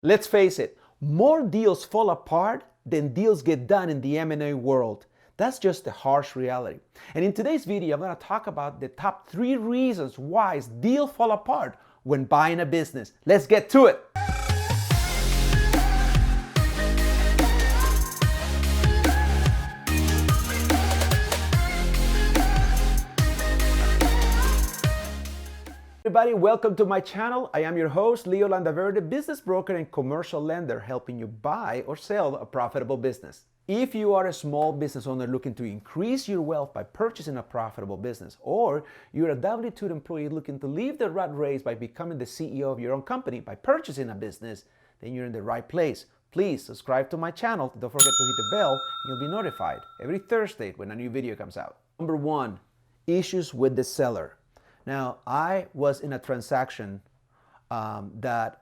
Let's face it, more deals fall apart than deals get done in the M&A world. That's just the harsh reality. And in today's video, I'm going to talk about the top 3 reasons why deals fall apart when buying a business. Let's get to it. Everybody, welcome to my channel. I am your host, Leo Landaverde, business broker and commercial lender, helping you buy or sell a profitable business. If you are a small business owner looking to increase your wealth by purchasing a profitable business, or you're a W-2 employee looking to leave the rat race by becoming the CEO of your own company by purchasing a business, then you're in the right place. Please subscribe to my channel. Don't forget to hit the bell. You'll be notified every Thursday when a new video comes out. Number 1, issues with the seller. Now, I was in a transaction where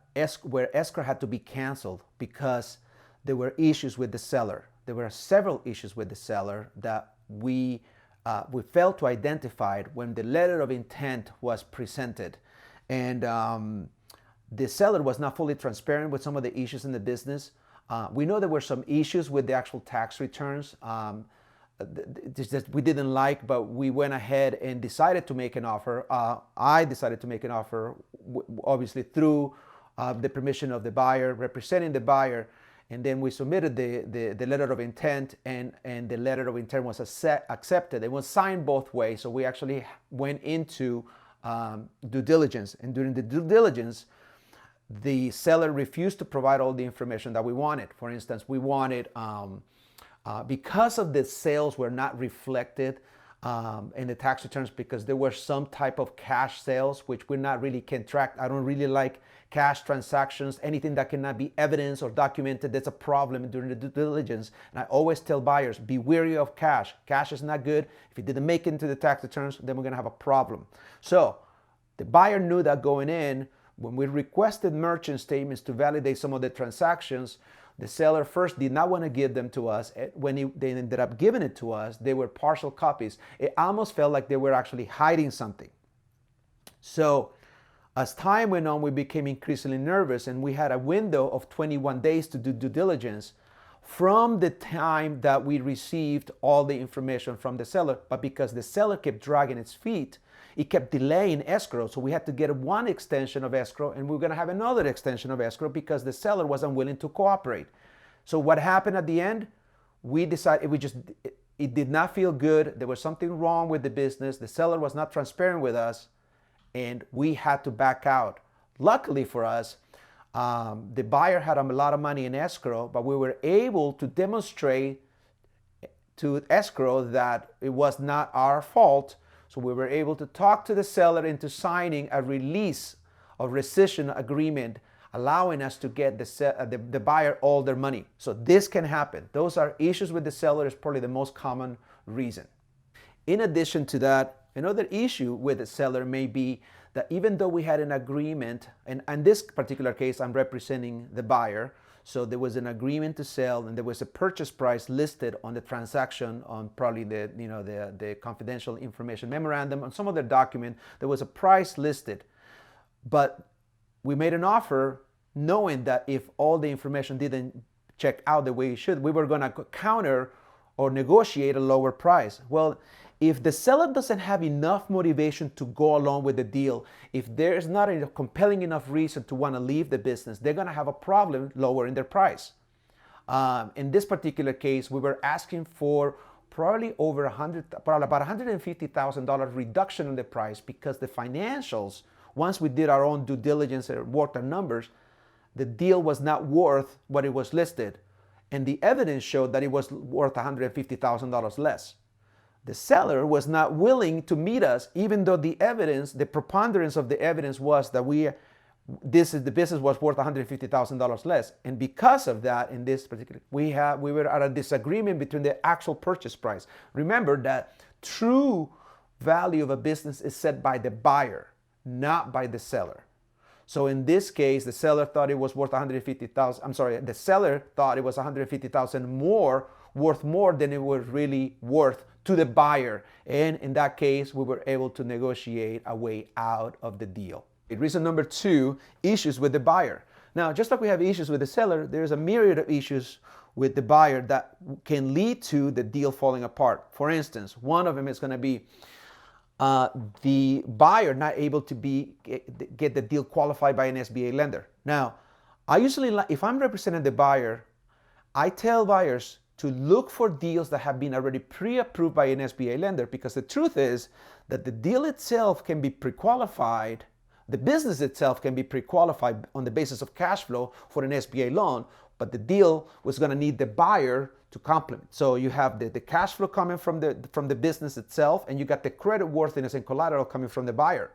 escrow had to be canceled because there were issues with the seller. There were several issues with the seller that we failed to identify when the letter of intent was presented. And the seller was not fully transparent with some of the issues in the business. We know there were some issues with the actual tax returns. That we didn't like, but we went ahead and decided to make an offer. I decided to make an offer, obviously through the permission of the buyer, representing the buyer, and then we submitted the letter of intent, and the letter of intent was accepted. It was signed both ways, so we actually went into due diligence, and during the due diligence, the seller refused to provide all the information that we wanted. For instance, we wanted because of the sales were not reflected in the tax returns, because there were some type of cash sales, which we not really can track. I don't really like cash transactions. Anything that cannot be evidenced or documented, that's a problem during the due diligence. And I always tell buyers, be wary of cash. Cash is not good. If it didn't make it into the tax returns, then we're going to have a problem. So the buyer knew that going in. When we requested merchant statements to validate some of the transactions, the seller first did not want to give them to us. When they ended up giving it to us, they were partial copies. It almost felt like they were actually hiding something. So as time went on, we became increasingly nervous, and we had a window of 21 days to do due diligence from the time that we received all the information from the seller. But because the seller kept dragging its feet, it kept delaying escrow. So we had to get one extension of escrow, and we were going to have another extension of escrow because the seller wasn't willing to cooperate. So what happened at the end? We decided it did not feel good. There was something wrong with the business. The seller was not transparent with us, and we had to back out. Luckily for us, the buyer had a lot of money in escrow, but we were able to demonstrate to escrow that it was not our fault. So we were able to talk to the seller into signing a release of rescission agreement, allowing us to get the buyer all their money. So this can happen. Those are issues with the seller, is probably the most common reason. In addition to that, another issue with the seller may be that even though we had an agreement, and in this particular case, I'm representing the buyer, so there was an agreement to sell, and there was a purchase price listed on the transaction, on probably the confidential information memorandum, on some other document. There was a price listed, but we made an offer knowing that if all the information didn't check out the way it should, we were going to counter or negotiate a lower price. Well, if the seller doesn't have enough motivation to go along with the deal, if there's not a compelling enough reason to want to leave the business, they're going to have a problem lowering their price. In this particular case, we were asking for probably about $150,000 reduction in the price, because the financials, once we did our own due diligence and worked our numbers, the deal was not worth what it was listed. And the evidence showed that it was worth $150,000 less. The seller was not willing to meet us, even though the preponderance of the evidence was that the business was worth $150,000 less. And because of that, in this particular, we were at a disagreement between the actual purchase price. Remember that true value of a business is set by the buyer, not by the seller. So in this case, the seller thought it was worth $150,000. I'm sorry, the seller thought it was $150,000 more, worth more than it was really worth to the buyer. And in that case, we were able to negotiate a way out of the deal. Reason number 2, issues with the buyer. Now, just like we have issues with the seller, there's a myriad of issues with the buyer that can lead to the deal falling apart. For instance, one of them is going to be the buyer not able to get the deal qualified by an SBA lender. Now, I usually, if I'm representing the buyer, I tell buyers to look for deals that have been already pre-approved by an SBA lender, because the truth is that the deal itself can be pre-qualified, the business itself can be pre-qualified on the basis of cash flow for an SBA loan, but the deal was going to need the buyer to complement. So you have the cash flow coming from the business itself, and you got the credit worthiness and collateral coming from the buyer.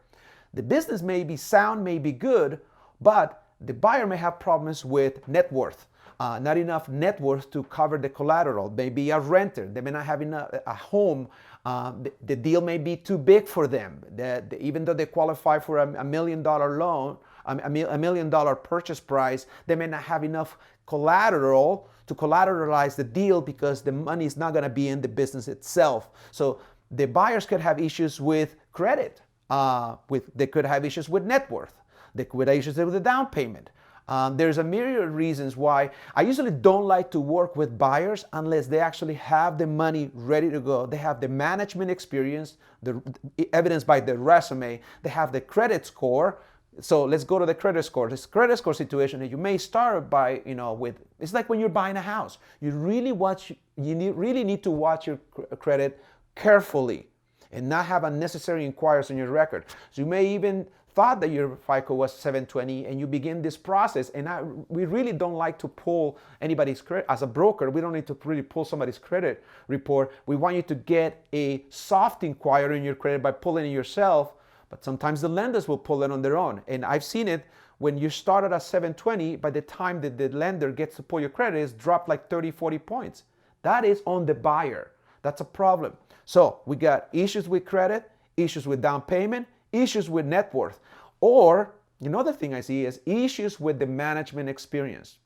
The business may be sound, may be good, but the buyer may have problems with net worth. Not enough net worth to cover the collateral. Maybe a renter. They may not have enough, a home. The deal may be too big for them. Even though they qualify for $1 million loan, $1 million purchase price, they may not have enough collateral to collateralize the deal, because the money is not going to be in the business itself. So the buyers could have issues with credit. They could have issues with net worth. They could have issues with the down payment. There's a myriad of reasons why I usually don't like to work with buyers unless they actually have the money ready to go. They have the management experience, the evidence by the resume, they have the credit score. So let's go to the credit score. This credit score situation, you may start by, with, it's like when you're buying a house. You really need to watch your credit carefully and not have unnecessary inquiries on your record. So you may even thought that your FICO was 720, and you begin this process, and we really don't like to pull anybody's credit. As a broker, we don't need to really pull somebody's credit report. We want you to get a soft inquiry in your credit by pulling it yourself, but sometimes the lenders will pull it on their own. And I've seen it when you started at 720, by the time that the lender gets to pull your credit, it's dropped like 30, 40 points. That is on the buyer. That's a problem. So we got issues with credit, issues with down payment, issues with net worth. Or another thing I see is issues with the management experience.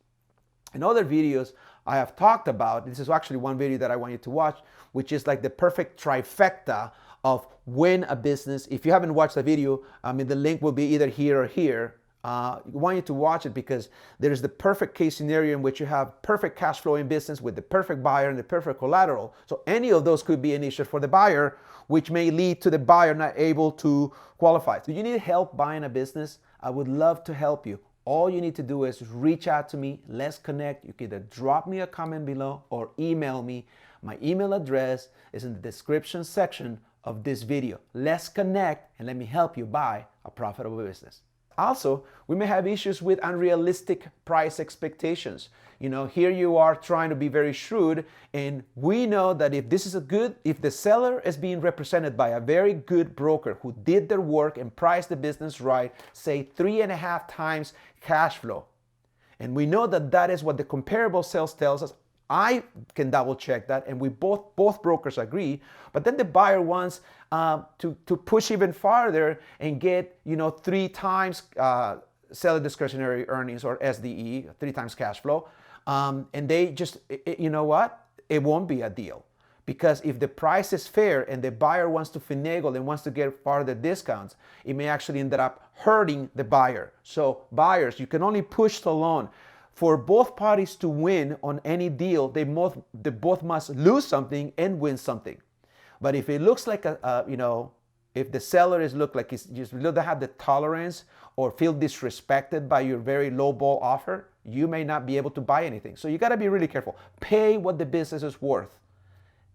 In other videos I have talked about, this is actually one video that I want you to watch, which is like the perfect trifecta of when a business, if you haven't watched the video, the link will be either here or here. I want you to watch it, because there is the perfect case scenario in which you have perfect cash flow in business with the perfect buyer and the perfect collateral. So any of those could be an issue for the buyer, which may lead to the buyer not able to qualify. Do you need help buying a business? I would love to help you. All you need to do is reach out to me. Let's connect. You can either drop me a comment below or email me. My email address is in the description section of this video. Let's connect and let me help you buy a profitable business. Also, we may have issues with unrealistic price expectations. Here you are trying to be very shrewd, and we know that if the seller is being represented by a very good broker who did their work and priced the business right, say 3.5 times cash flow, and we know that that is what the comparable sales tells us. I can double check that, and we both brokers agree. But then the buyer wants to push even farther and get 3 times seller discretionary earnings, or SDE, 3 times cash flow, and they just, you know what? It won't be a deal, because if the price is fair and the buyer wants to finagle and wants to get farther discounts, it may actually end up hurting the buyer. So buyers, you can only push the loan. For both parties to win on any deal, they both must lose something and win something. But if it looks like if the seller look like he's just doesn't have the tolerance or feel disrespected by your very low ball offer, you may not be able to buy anything. So you got to be really careful. Pay what the business is worth.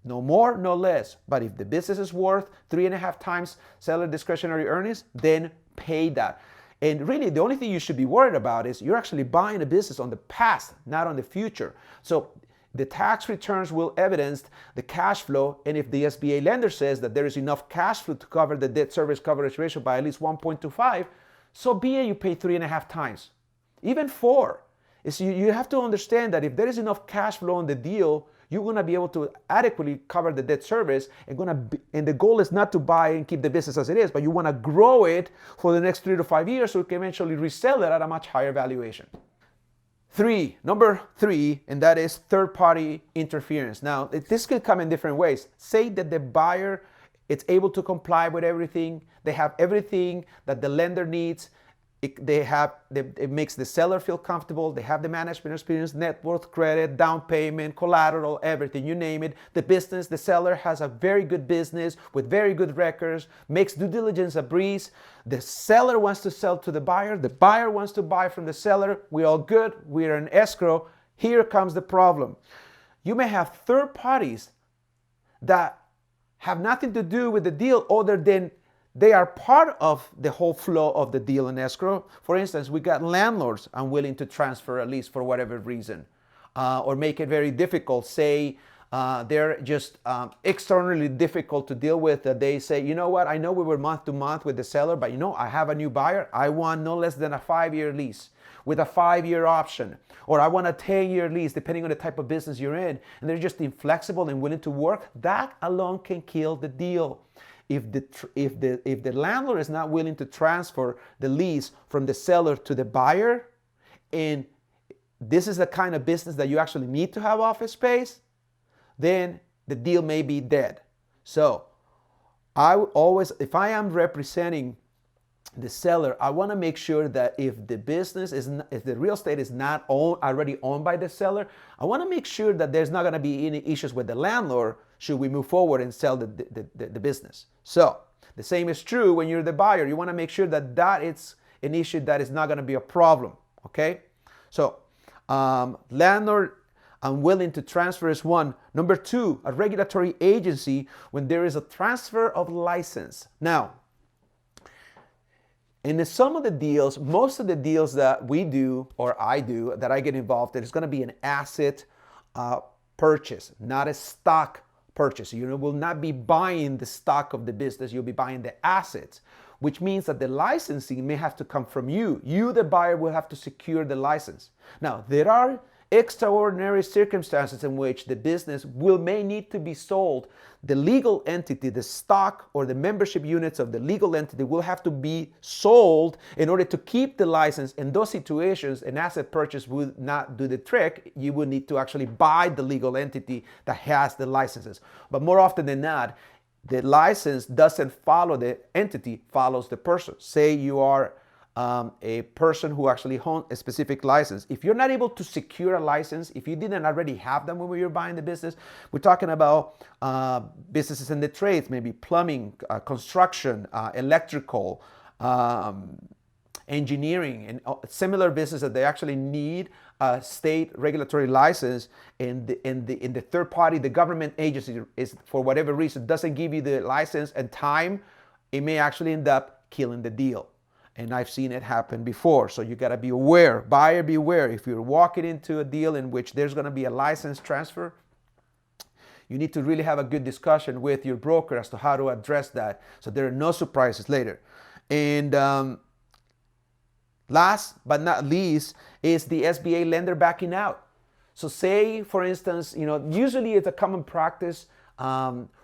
No more, no less. But if the business is worth 3.5 times seller discretionary earnings, then pay that. And really, the only thing you should be worried about is you're actually buying a business on the past, not on the future. So the tax returns will evidence the cash flow, and if the SBA lender says that there is enough cash flow to cover the debt service coverage ratio by at least 1.25, so be it, you pay 3.5 times, even 4. You have to understand that if there is enough cash flow on the deal, you're going to be able to adequately cover the debt service, and the goal is not to buy and keep the business as it is, but you want to grow it for the next 3 to 5 years so you can eventually resell it at a much higher valuation. Number 3, and that is third-party interference. Now, this could come in different ways. Say that the buyer is able to comply with everything, they have everything that the lender needs, it makes the seller feel comfortable. They have the management experience, net worth, credit, down payment, collateral, everything, you name it. The seller has a very good business with very good records, makes due diligence a breeze. The seller wants to sell to the buyer wants to buy from the seller. We're all good, we're in escrow. Here comes the problem. You may have third parties that have nothing to do with the deal other than they are part of the whole flow of the deal in escrow. For instance, we got landlords unwilling to transfer a lease for whatever reason, or make it very difficult. Say they're just externally difficult to deal with. They say, you know what, I know we were month to month with the seller, but I have a new buyer. I want no less than a 5-year lease with a 5-year option, or I want a 10-year lease, depending on the type of business you're in. And they're just inflexible and willing to work. That alone can kill the deal. If the landlord is not willing to transfer the lease from the seller to the buyer, and this is the kind of business that you actually need to have office space, then the deal may be dead. So I always, if I am representing the seller, I want to make sure that if the real estate is not already owned by the seller, I want to make sure that there's not going to be any issues with the landlord should we move forward and sell the business. So the same is true when you're the buyer. You want to make sure that it's an issue that is not going to be a problem. Okay, so landlord unwilling to transfer is one. Number two, a regulatory agency when there is a transfer of license. Now, in some of the deals, most of the deals that we do or I do, that I get involved in, is going to be an asset purchase, not a stock purchase. You will not be buying the stock of the business, you'll be buying the assets, which means that the licensing may have to come from you. You, the buyer, will have to secure the license. Now, there are extraordinary circumstances in which the business may need to be sold. The legal entity, the stock or the membership units of the legal entity will have to be sold in order to keep the license. In those situations, an asset purchase would not do the trick. You would need to actually buy the legal entity that has the licenses. But more often than not, the license doesn't follow the entity, follows the person. Say you are a person who actually owns a specific license. If you're not able to secure a license, if you didn't already have them when you were buying the business, we're talking about businesses in the trades, maybe plumbing, construction, electrical, engineering, and similar businesses that they actually need a state regulatory license, and the third party, the government agency, is for whatever reason doesn't give you the license and time, it may actually end up killing the deal. And I've seen it happen before. So you got to be aware, buyer beware. If you're walking into a deal in which there's going to be a license transfer, you need to really have a good discussion with your broker as to how to address that, so there are no surprises later. And last but not least is the SBA lender backing out. So say, for instance, usually it's a common practice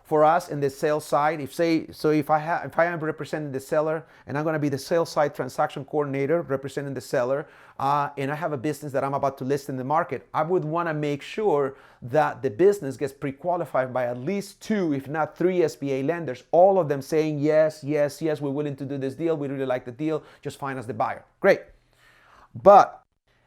for us in the sales side. If I am representing the seller and I'm going to be the sales side transaction coordinator representing the seller, and I have a business that I'm about to list in the market, I would want to make sure that the business gets pre-qualified by at least 2, if not 3 SBA lenders, all of them saying yes, yes, yes, we're willing to do this deal, we really like the deal, just find us the buyer. Great. But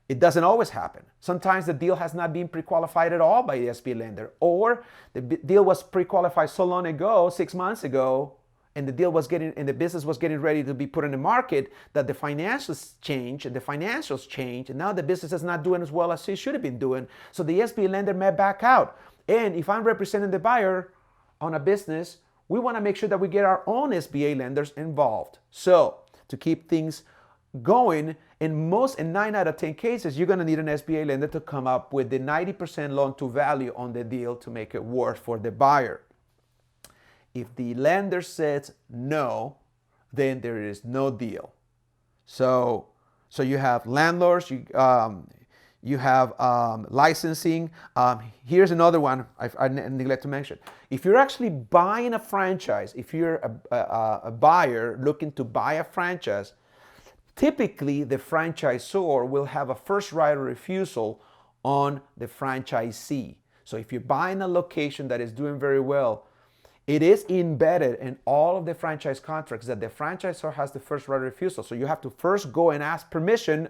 it doesn't always happen. Sometimes the deal has not been pre-qualified at all by the SBA lender, or the deal was pre-qualified so long ago, 6 months ago, and the business was getting ready to be put in the market, that the financials change, and now the business is not doing as well as it should have been doing. So the SBA lender may back out. And if I'm representing the buyer on a business, we want to make sure that we get our own SBA lenders involved. So to keep things going, in 9 out of 10 cases, you're going to need an SBA lender to come up with the 90% loan to value on the deal to make it work for the buyer. If the lender says no, then there is no deal. So you have landlords, you have licensing. Here's another one I neglect to mention. If you're actually buying a franchise, if you're a buyer looking to buy a franchise, typically the franchisor will have a first right of refusal on the franchisee. So if you're buying a location that is doing very well, It is embedded in all of the franchise contracts that the franchisor has the first right of refusal. So you have to first go and ask permission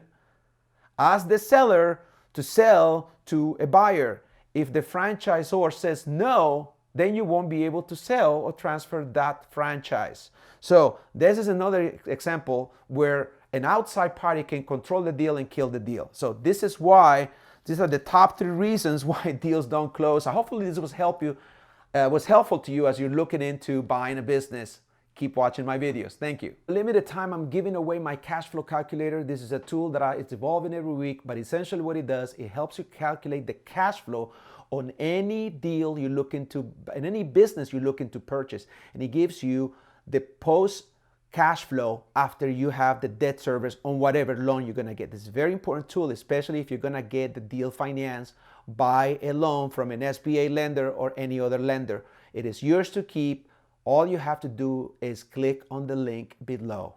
as the seller to sell to a buyer. If the franchisor says no, then you won't be able to sell or transfer that franchise. So this is another example where an outside party can control the deal and kill the deal. So this is why, these are the top 3 reasons why deals don't close. Hopefully this was helpful to you as you're looking into buying a business. Keep watching my videos. Thank you. Limited time, I'm giving away my cash flow calculator. This is a tool that it's evolving every week, but essentially what it does, it helps you calculate the cash flow on any deal you look into, in any business you look into purchase. And it gives you the post cash flow after you have the debt service on whatever loan you're gonna get. This is a very important tool, especially if you're gonna get the deal financed by a loan from an SBA lender or any other lender. It is yours to keep. All you have to do is click on the link below.